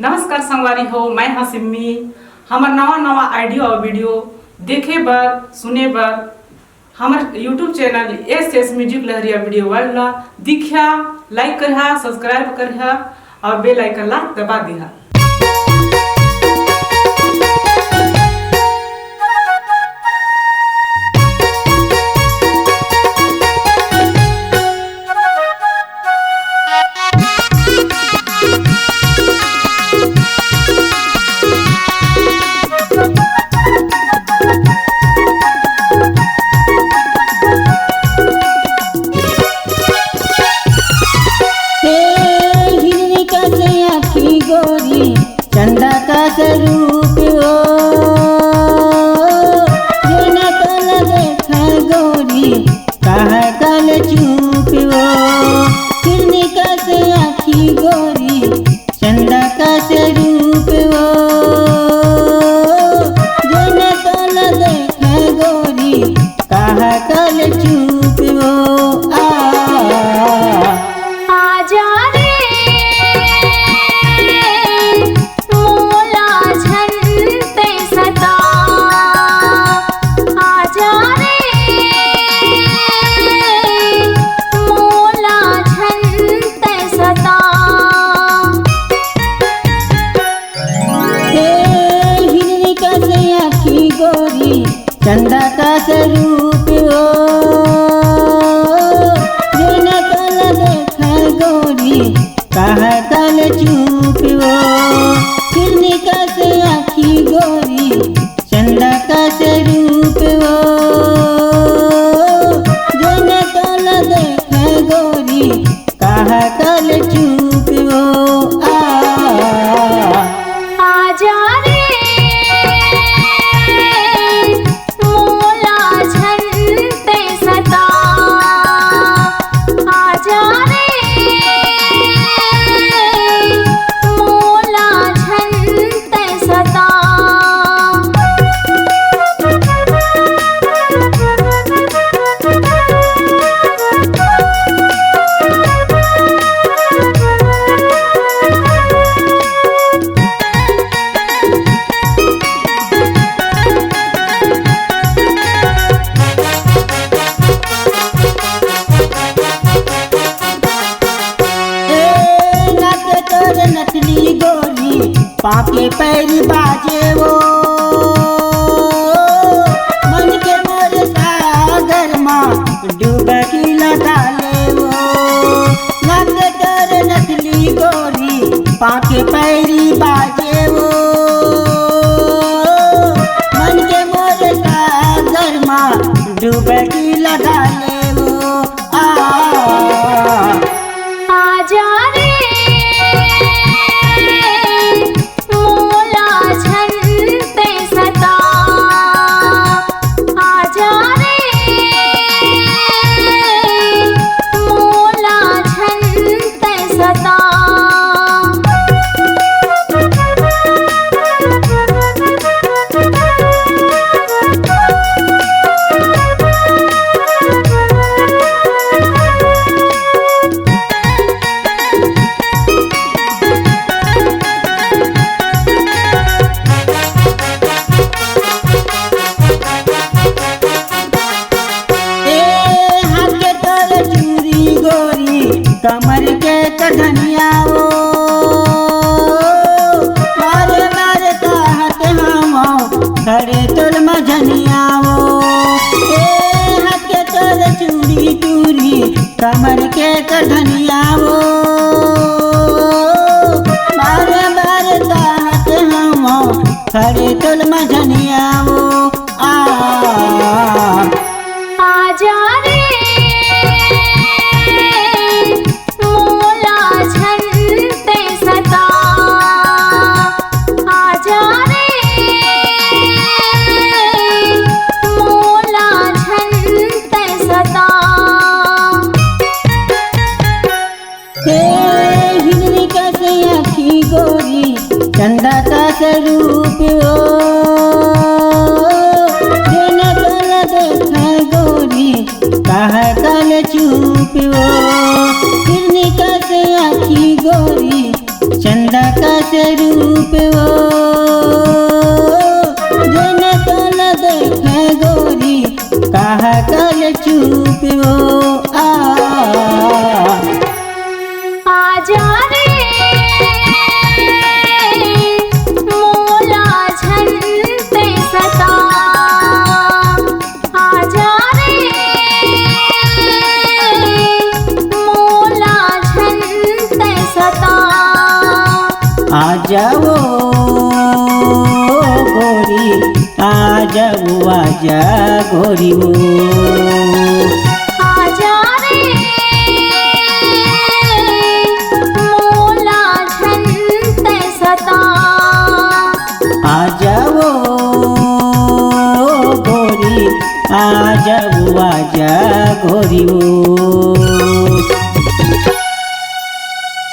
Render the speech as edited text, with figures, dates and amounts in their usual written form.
नमस्कार संगवारी हो, मैं हाँ सिम्मी। हमार नवा आइडियो और वीडियो देखे बर सुने बर हमार यूट्यूब चैनल एस म्यूजिक लहरिया वीडियो वाला दिखा, लाइक करिहा, सब्सक्राइब करिहा और बेल आइकन ला दबा दिहा। चंदा का स्वरूप हो जेना कल देखा गोरी कहा कल चूप हो। हिरनी का से आखी गोरी चंदा का स्वरूप हो जेना कल देखा गोरी कहा कल चूप हो। आजा चंदा का स्वरूप हो जेना कल देखा गोरी कहा कल चूप हो। हिरनी का से आखी गोरी चंदा का स्वरूप हो जेना कल देखा गोरी कहा कल चूप हो। आजा नथली गोरी पाके पैर बाजे वो मन के मोर सागर माँ डुबकी लगा ले वो। नाक कर नथली गोरी पाके पैरी बाजे वो मन के मोर सागर माँ डुबकी लगा ले वो। आजा कमर के कधनिया वो मारे मारे कहत हम खड़े तोल मझनिया वो। हाथ के तोल चूड़ी टूरी कमर के कधनिया वो मारे मारे कहत हम खड़े तोल मझनिया वो। आजा हिरनी का से आखी गोरी चंदा का स्वरूप हो जेना कल देखा गोरी कहा कल चूप हो। हिरनी का से आखी गोरी चंदा का से रूप वो जन तल देखे गोरी कहा कल चुप वो आजा रे मोला झंते सता आजा रे मोला झंते सता आ जाओ गोरी आ जाओ आजा गोरी वो आजा रे मोला झंते सता आ जाओ गोरी आ जाओ आजा गोरी वो